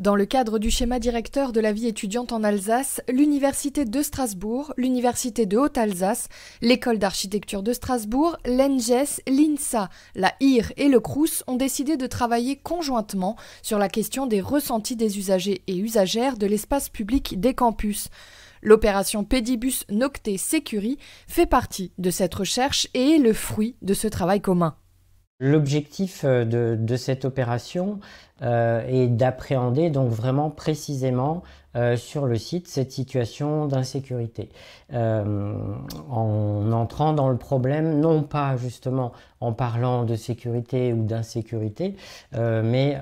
Dans le cadre du schéma directeur de la vie étudiante en Alsace, l'Université de Strasbourg, l'Université de Haute-Alsace, l'École d'architecture de Strasbourg, l'ENGES, l'INSA, la IR et le Crous ont décidé de travailler conjointement sur la question des ressentis des usagers et usagères de l'espace public des campus. L'opération Pédibus Nocte Securi fait partie de cette recherche et est le fruit de ce travail commun. L'objectif de cette opération est d'appréhender donc vraiment précisément sur le site cette situation d'insécurité, en entrant dans le problème, non pas justement en parlant de sécurité ou d'insécurité, mais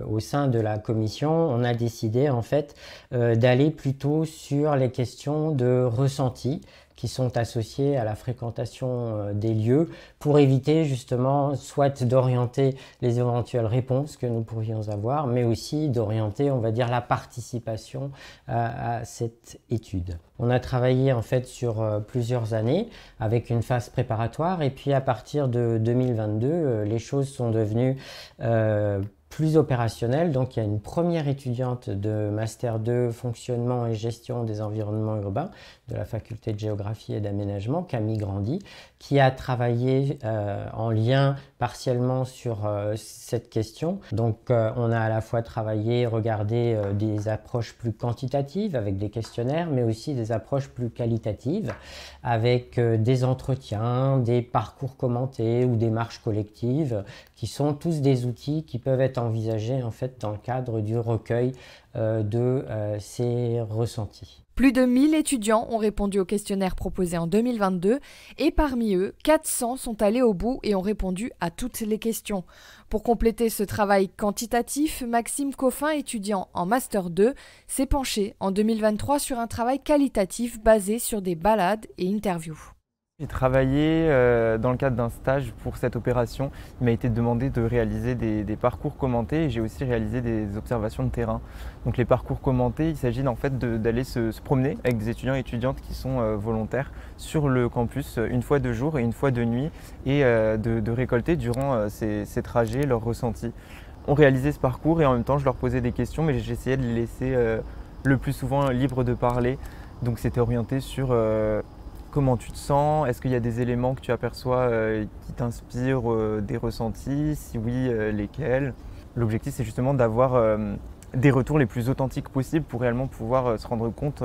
au sein de la commission, on a décidé en fait d'aller plutôt sur les questions de ressenti qui sont associés à la fréquentation des lieux pour éviter justement soit d'orienter les éventuelles réponses que nous pourrions avoir, mais aussi d'orienter, on va dire, la participation à cette étude. On a travaillé en fait sur plusieurs années avec une phase préparatoire et puis à partir de 2022, les choses sont devenues plus opérationnel. Donc il y a une première étudiante de Master 2 Fonctionnement et Gestion des environnements urbains de la faculté de Géographie et d'Aménagement, Camille Grandy, qui a travaillé en lien partiellement sur cette question. Donc on a à la fois travaillé, regardé des approches plus quantitatives avec des questionnaires, mais aussi des approches plus qualitatives avec des entretiens, des parcours commentés ou des marches collectives qui sont tous des outils qui peuvent être envisagés en fait dans le cadre du recueil de ces ressentis. Plus de 1000 étudiants ont répondu au questionnaire proposé en 2022 et parmi eux, 400 sont allés au bout et ont répondu à toutes les questions. Pour compléter ce travail quantitatif, Maxime Coffin, étudiant en Master 2, s'est penché en 2023 sur un travail qualitatif basé sur des balades et interviews. J'ai travaillé dans le cadre d'un stage pour cette opération. Il m'a été demandé de réaliser des parcours commentés et j'ai aussi réalisé des observations de terrain. Donc les parcours commentés, il s'agit en fait d'aller se promener avec des étudiants et étudiantes qui sont volontaires sur le campus une fois de jour et une fois de nuit et de récolter durant ces trajets leurs ressentis. On réalisait ce parcours et en même temps je leur posais des questions mais j'essayais de les laisser le plus souvent libres de parler. Donc c'était orienté sur comment tu te sens? Est-ce qu'il y a des éléments que tu aperçois qui t'inspirent des ressentis? Si oui, lesquels? L'objectif, c'est justement d'avoir des retours les plus authentiques possibles pour réellement pouvoir se rendre compte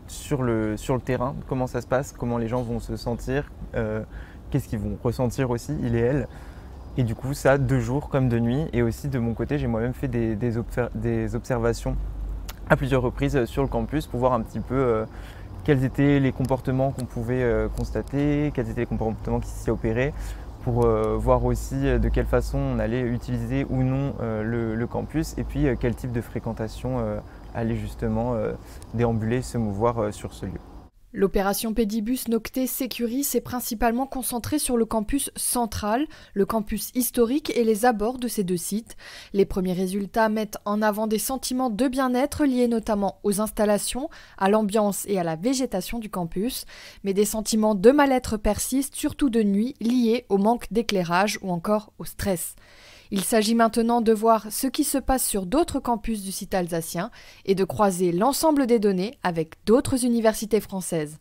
sur le terrain, comment ça se passe, comment les gens vont se sentir, qu'est-ce qu'ils vont ressentir aussi, il et elle. Et du coup, ça, de jour comme de nuit. Et aussi, de mon côté, j'ai moi-même fait des observations à plusieurs reprises sur le campus pour voir un petit peu quels étaient les comportements qu'on pouvait constater, quels étaient les comportements qui s'y opéraient, pour voir aussi de quelle façon on allait utiliser ou non le campus, et puis quel type de fréquentation allait justement déambuler, se mouvoir sur ce lieu. L'opération Pédibus Nocte Securi s'est principalement concentrée sur le campus central, le campus historique et les abords de ces deux sites. Les premiers résultats mettent en avant des sentiments de bien-être liés notamment aux installations, à l'ambiance et à la végétation du campus, mais des sentiments de mal-être persistent, surtout de nuit, liés au manque d'éclairage ou encore au stress. Il s'agit maintenant de voir ce qui se passe sur d'autres campus du site alsacien et de croiser l'ensemble des données avec d'autres universités françaises.